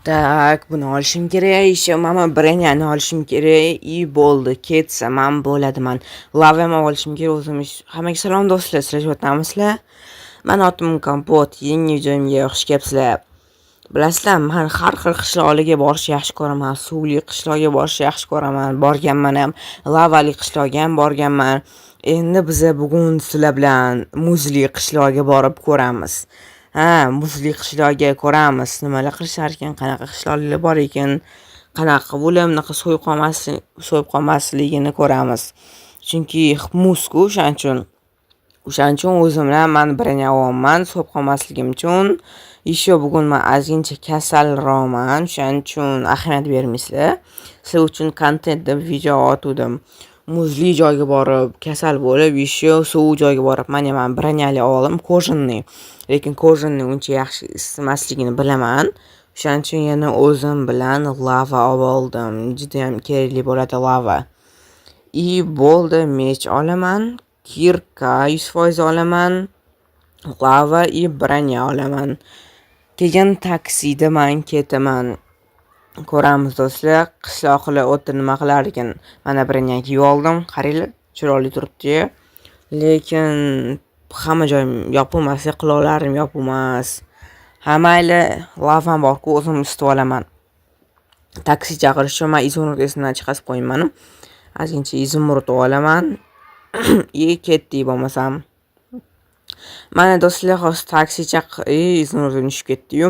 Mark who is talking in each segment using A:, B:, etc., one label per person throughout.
A: Tak, buni olishim kerak. Еще mana brenyani olishim kerak. И bo'ldi, ketsam bo'ladiman. Lava ham olishim kerak o'zim. Hammaga salom do'stlar, sizlar o'tamisizlar? Meni otim Kompot, yangi videomga xush kelibsizlar. Bilasizlar, men har xil qishloqlarga borishni yaxshi ko'raman. Suvli qishloqga borishni yaxshi ko'raman. Borganman ham, lavali qishloqga ham borganman. Endi biz bugun sizlar bilan muzli qishloqga borib ko'ramiz. Muzli qishloqga ko'ramiz. Nimalar qilishar ekan, qanaqa qishloqlar bor ekan, qanaqa bo'lib, bunaqa so'yib qolmasligini ko'ramiz. Chunki muzku, o'shaning uchun o'zim bilan men birini olman, so'yib qolmasligim uchun. Еще bugun men ozgincha kasalroqman, o'shaning uchun ahamiyat bermaysizlar. Sizlar uchun kontent deb video otdim. Muzli joyga borib, kasal bo'lib, еще suv joyga borib, men birini oldim, kojinni. Lekin kojinni uncha yaxshi istamasligini bilaman. O'shaning uchun yana o'zim bilan lava oldim. Juda ham kerakli bo'ladi lava. И bo'ldi, mech olaman, kirka 100% olaman, lava и birini olaman. Keyin taksida men ketaman. Ko'ramiz do'stlar, qishloqlar o'tda nima qilar ekan. Mana birini kiyib oldim, qaranglar, chiroyli turibdi. Lekin hamma joyim yopilmas, quloqlarim yopilmas. Mayli, lavam bor-ku, o'zim ustib olaman. Taksi chaqirish uchun men izimurud esimdan chiqarib qo'yman. Ozgincha izimurud olaman. Ketdik bo'lmasam. Mana do'stlar, hozir taksi izimurudni tushib ketdi-yu.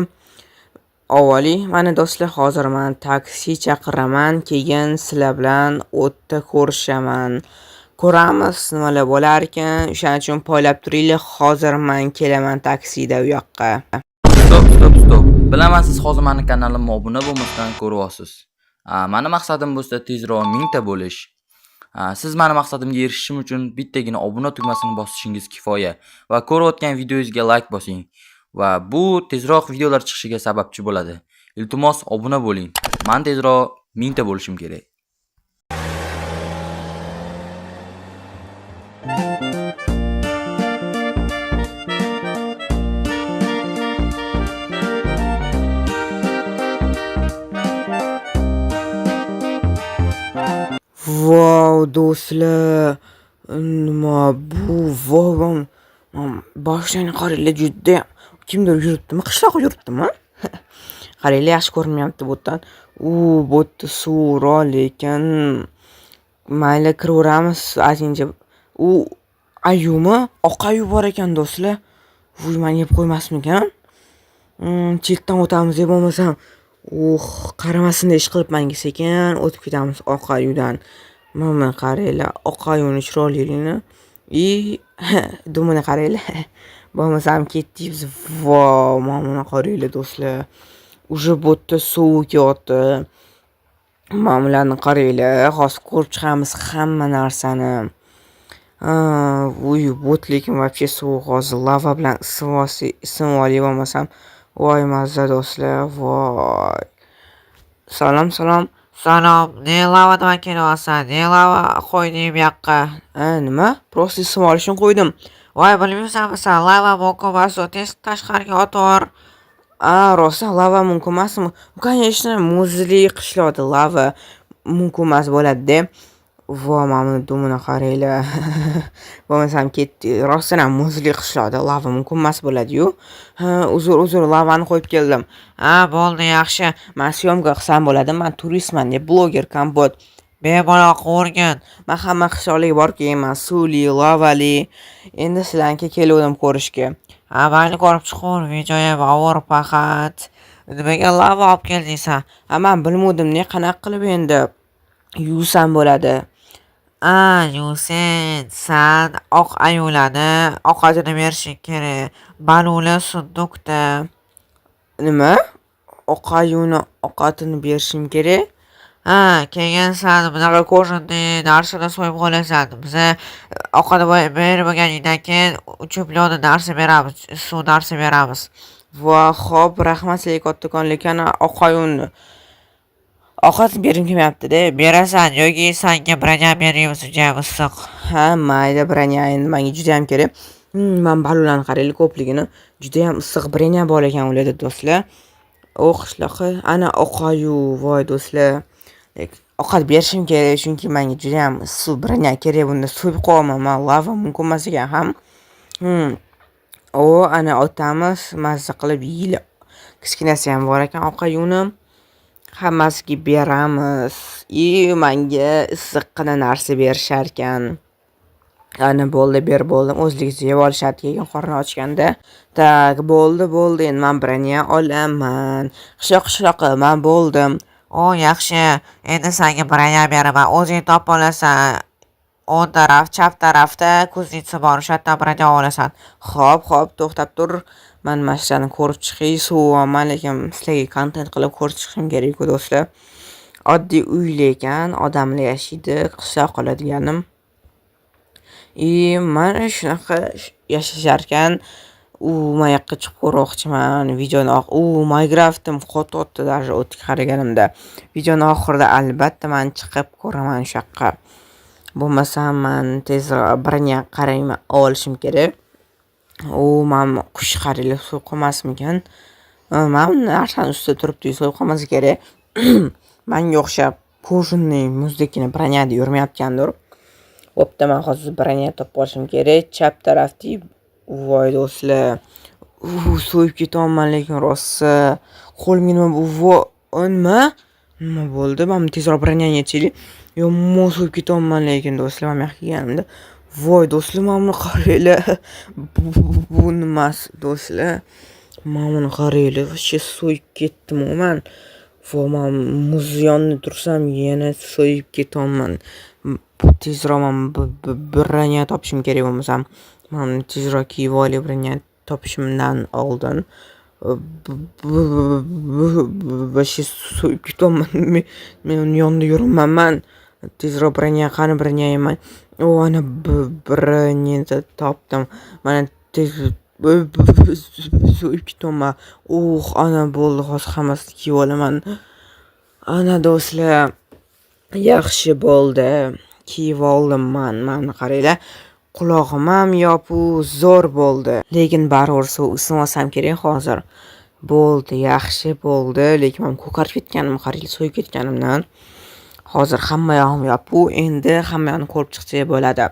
A: Avvali, mana do'stlar, hozir men taksi chaqiraman, keyin sizlar bilan o'tda ko'rishaman. Ko'ramiz nimalar bo'lar ekan. O'shaning uchun poylab turinglar. Hozir men kelaman taksida u yoqqa.
B: Stop. Bilaman, siz hozir meni kanalimga obuna bo'lmasdan ko'ryapsiz. Meni maqsadim bo'lsa tezroq 1000 ta bo'lish. Siz meni maqsadimga erishishim uchun bittagina obuna tugmasini bosishingiz kifoya va ko'rayotgan videongizga like bosing va bu tezroq videolar chiqishiga sababchi bo'ladi. Iltimos obuna bo'ling. Men tezroq 1000 ta bo'lishim kerak.
A: Wow, do'stlar. Nima bu? Wow. Boshdan qaranglar, juda kimdir yuribdimi? Qishloqqa yuribdimi? Qaranglar, yaxshi ko'rinmayapti bu yerdan. Bu yerda suvroq, lekin mayli kiraveramiz. Ozgincha ayumi, oq ayu bor ekan do'stlar. Voy, men yeb qo'ymasmikan? Chetdan o'tamiz deb bo'lmasam. Qaramasin ish qilibman sekin o'tib ketamiz oq ayudan. Mana qaranglar, oq ayuni chiroyligini. Dumini qaranglar. Bo'lmasam ketdik biz. Voy, mana qaranglar do'stlar. Uje bo'tda suv kelyapti. Ma'mullarni qaranglar, hozir ko'rib chiqamiz hamma narsani. Bo't lekin вообще suv hozir lava bilan isib olib bo'lmasam. Voy, mazza do'stlar, voy. Salom. Ne lava nima kelyapsan? Ne lava qo'yding bu yoqqa? Nima? Просто isib olish uchun qo'ydim. Voy, bilmaysanmi sen, lava mumkin emas, tashqariga otor. Rosa lava mumkin emasmi? Конечно, muzli qishloqda lava mumkin emas bo'ladi-da. Voy, mana dumini qaranglar. Bo'lmasam ketdi. Rostdan ham muzli qishloqda lava mumkin emas bo'ladi-yu. Uzr, lavani qo'yib keldim. Bo'ldi, yaxshi. Men syomka qilsam bo'ladi. Men turistman, deb bloger Kompot. Bemalol ko'rgin. Men hamma qishloqlarga borib kelman, suvli, lavali. Endi sizlarga keldim ko'rishga. Mayli, ko'rib chiqur, videoga bor faqat. Nimaga lava olib keldingsan? Men bilmadim, qanaqa qilib endi yuvsam bo'ladi. Yusen, sen oq ayularni ovqatini berishing kerak. Baluli sundukda. Nima? Oq ayuni ovqatini berishim kerak? Keyin sen bunaqa kojinni narsani so'yib olasan. Biz ovqatni bermaganingdan keyin 3 million narsa beramiz, suv narsa beramiz. Va xo'p, rahmat sizga kattakon, lekin oq ayuni ovqat berim kelmayapti-da. Berasan yoki senga birini beramiz, juda issiq. Mayli, birini endi menga juda ham kerak. Men balonlarni qaranglar ko'pligini. Juda ham issiq birini bor ekan ularda do'stlar. U qishloqi ana oqayu, voy do'stlar. Ovqat berishim kerak, chunki menga juda ham issiq brenya kerak. Bunda so'yib qo'yaman. Men lava mumkin emas ekan ham. Ana otamiz mazza qilib yeydi. Kichkinasi ham bor ekan ovqayuni. Hammasiga beramiz. Menga issiqqina narsa berishar ekan. Ana bo'ldi, bo'ldim. O'zligicha yeb olishadi keyin qorni ochganda. Tak, bo'ldi. Endi men brenya olaman. Qishloqi, men bo'ldim. Yaxshi. Endi senga brenya beraman. O'zing topib olasan. O'ng taraf, chap tarafda kuznica bor. O'sha yerdan brenya olasan. Xo'p, to'xtab tur. Men mashinani ko'rib chiqay, suvaman, lekin sizlarga kontent qilib ko'rib chiqishim kerak-ku do'stlar. Oddiy uy lekin odamlar yashaydi, qishloq qoladiganim. Mana shunaqa yashasharkan. Men yoqqa chiqib ko'rmoqchiman videoni. Minecraft'im qotdi даже o'tga qaraganimda. Videoni oxirida albatta men chiqib ko'raman o'sha yoqqa. Bo'lmasam men tezroq brenya qarayman, olishim kerak. Men qush qariylar so'yib qolmasmikan? Men narsani ustida turibdi, so'yib qolmasa kerak. Menga o'xshab ko'zimning muzdekini brenyada yurmayotgandir. Bo'pti, men hozir brenya topib olishim kerak. Chap tarafda voy do'stlar. So'yib ketaman, lekin rosa qo'limga nima bu? Nima bo'ldi? Men tezroq brenyani yechaylik. Yomon so'yib ketaman, lekin do'stlar, men yoqqa kelganimda voy do'stlar, mana buni qaranglar. Bu nimasi do'stlar? Mana buni qaranglar, voy so'yib ketdim men. Men muz yonida tursam yana so'yib ketaman. Tezroq men brenya topishim kerak bo'lmasam. Men tezroq kiyib olib brenya topishimdan oldin so'yib ketaman. Men uni yonida yuraman. Tezroq brenya, qani brenya yeyman. Ana brenya topdim. Mana tez so'yib ketaman. Ana bo'ldi, hozir hammasini kiyib olaman. Ana do'stlar, yaxshi bo'ldi. Kiyib oldim men. Mana qaranglar. Qulog'im ham yopiq, zo'r bo'ldi. Lekin baribir ism olsam kerak hozir. Bo'ldi, yaxshi bo'ldi. Lekin men ko'karib ketganim, qaranglar, so'yib ketganimdan. Hozir hamma yog'im yopiq. Endi hamma yoqni ko'rib chiqsak bo'ladi.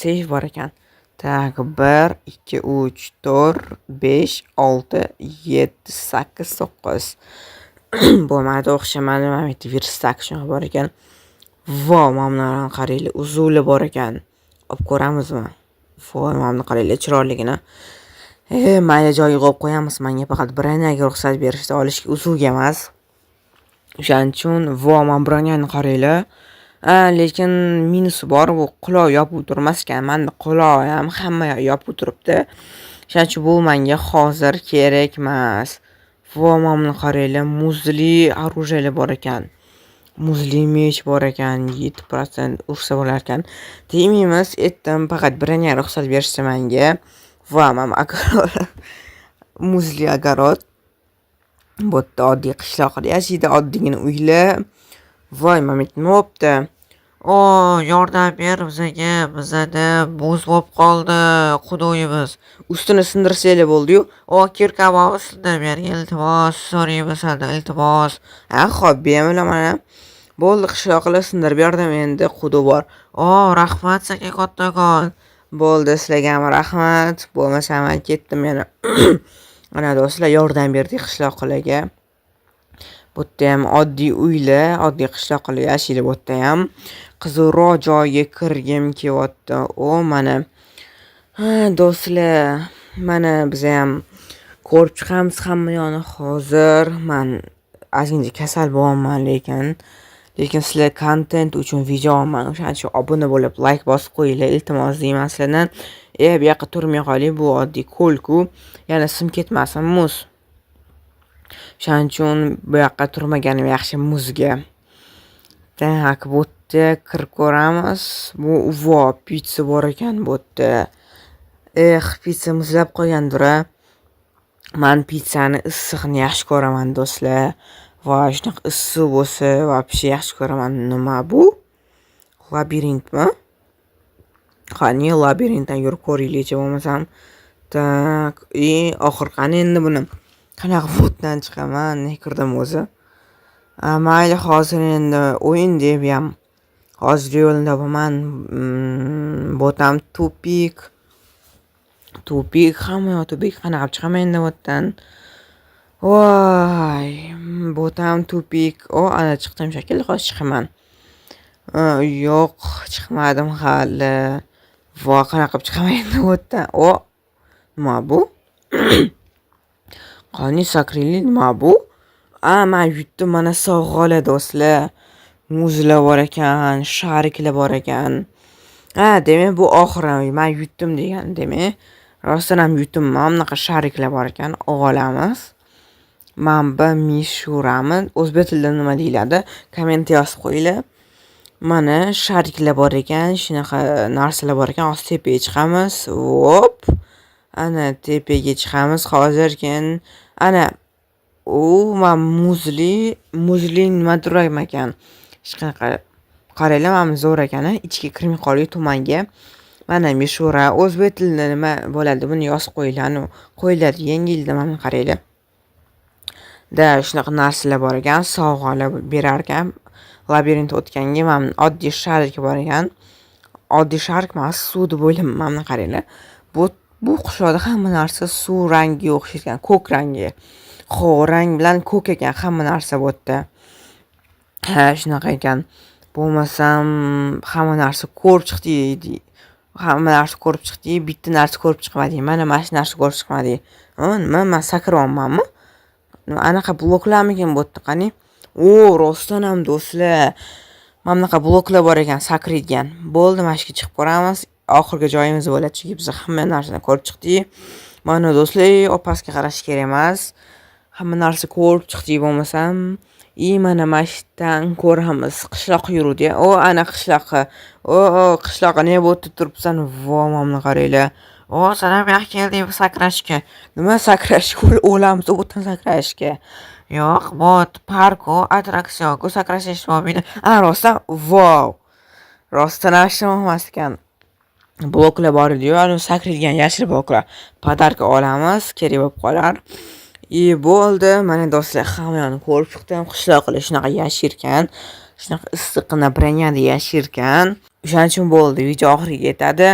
A: Save bor ekan. Tak, 1 2 3 4 5 6 7 8 9. Bo'lmadi, o'xshamadi. Mana bu virusdagi shunaqa bor ekan. Mana bularni qaranglar, uzuvli bor ekan. Olib ko'ramizmi? Mana buni qaranglar, chiroyligini. Mayli joyiga qo'yib qo'yamiz. Menga faqat brenyaga ruxsat berishdi, olishga, uzuvga emas. O'shaning uchun men brenyani qaranglar. Lekin minusi bor, bu quloq yopib turmas ekan. Menda quloq ham hamma yopib turibdi. O'shaning uchun bu menga hozir kerak emas. Mana buni qaranglar, muzli оружиялар bor ekan. Muzli mech bor ekan, 7% ursa bo'lar ekan. Tegmaymiz, aytdim, faqat brenya ruxsat berishsa menga. Men muzli огород. Bu yerda oddiy qishloqda yashaydi, oddiygina uylar. Voy, nima bo'pti? Yordam ber bizga. Bizda muz bo'lib qoldi, xudoyimiz. Ustini sindirsanglar bo'ldi-yu. Kirkani sindirib bering, iltimos, so'raymiz, iltimos. Xo'p, beraman. Bo'ldi, qishloqlar sindirib berdim, endi xudo bor. Rahmat sizga kattakon. Bo'ldi, sizlarga ham rahmat. Bo'lmasa men ketdim yana. Ana do'stlar, yordam berdik qishloqlarga. Bu yerda ham oddiy uylar, oddiy qishloqlar yashaydi bu yerda ham. Qizilroq joyga kirgim kelyapti. Mana. Do'stlar, mana biz ham ko'rib chiqamiz hamma yo'qni hozir. Men ozgincha kasal bo'laman, lekin sizlar kontent uchun video olaman. O'shaning uchun obuna bo'lib, like bosib qo'yinglar, iltimos deyman sizlardan. Bu yoqqa turmay qoling, bu oddiy ko'l-ku. Yana sim ketmasin muz. O'shaning uchun bu yoqqa turmaganim yaxshi muzga. Tak, bu yerda kirib ko'ramiz. Bu pizza bor ekan bu yerda. Pizza muzlab qo'ygandir. Men pizzani issiqni yaxshi ko'raman do'stlar. Voy, shunaqa issiq bo'lsa, вообще yaxshi ko'raman. Nima bu? Labirintmi? Qani labirintdan yurib ko'raylik bo'lmasam. Tak, oxir qani endi buni. qanaqa moddan chiqaman, ne kirdim o'zi. Mayli, hozir endi o'yin deb ham hozir yo'lda bo'laman. Botam tupik. Hamma yoq tupik. Qanaqa chiqaman endi botdan? Voy, botam tupik. Ana chiqdim shekilli, hozir chiqaman. Yo'q, chiqmadim hali. Voy, qanaqa chiqaman endi botdan? Nima bu? Qani sakrili nima bu? Men yutdim, mana sovg'alar do'stlar. Muzlar bor ekan, shariklar bor ekan. Demak bu oxiri men yutdim degan, demak. Rostdan ham yutdim. Mana bunaqa shariklar bor ekan, olamiz. Manba Mishurami, o'zbek tilida nima deyiladi? Komment yozib qo'yinglar. Mana shariklar bor ekan, shunaqa narsalar bor ekan. Hozir tepaga chiqamiz. Hop. Ana tepaga chiqamiz hozirkin. Ana men muzli nimadir ekan. Hech qanaqa qaranglar, mana zo'r ekan, ichga kirmay qolgan tumanga. Mana Mishura o'zbek tilida nima bo'ladi? Buni yozib qo'yinglar. Qo'yiladi yengilda, mana qaranglar. Shunaqa narsalar bor ekan, sovg'alar berar ekan. Labirint o'tganga mana oddiy sharik bor ekan. Oddiy sharik emas, suv deb o'ylayman. Mana qaranglar. Bu qushlarda hamma narsa suv rangiga o'xshaydi, ko'k rangi. Rang bilan ko'k ekan hamma narsa bu yerda. Shunaqa ekan. Bo'lmasam hamma narsa ko'rib chiqdi. Bitta narsa ko'rib chiqmadi. Mana shu narsa ko'rib chiqmadi. Nima, men sakryapmanmi? Anaqa bloklarmikin bu yerda qani? Rostdan ham do'stlar. Mana bunaqa bloklar bor ekan, sakraydigan. Bo'ldi, mana shuga chiqib ko'ramiz. Oxirgi joyimiz bo'ladi, chunki biz hamma narsani ko'rib chiqdik. Mana do'stlar, opasga qarash kerak emas. Hamma narsa ko'rib chiqdik bo'lmasam, mana mashdan ko'ramiz. Qishloq yurdi. Ana qishloqqa. Qishloqqa ne bo'lib turibsan? Voy, mana qaranglar. Sana bu yoqqa keldik sakrashga. Nima sakrashga? O'lamiz o'tdan sakrashga. Yo'q, bu park, attraksion, sakrash bo'lmaydi. Rostdan, vau. Rostdan emas ekan. Bloklar bor edi-yu, sakraydigan yashil bloklar. Podarka olamiz, kerak bo'lib qolar. Bo'ldi, mana do'stlar, hamma yoqni ko'rib chiqdim. Qishloqlar shunaqa yashirkan, shunaqa issiqqina branyada yashirkan. O'shaning uchun bo'ldi, video oxiriga yetadi.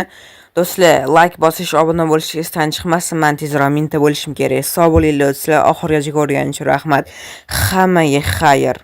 A: Do'stlar, like bosish, obuna bo'lish esdan chiqmasin. Men tezroq mingta bo'lishim kerak. Sog' bo'linglar do'stlar. Oxirigacha ko'rganingiz uchun rahmat. Hammaga xayr.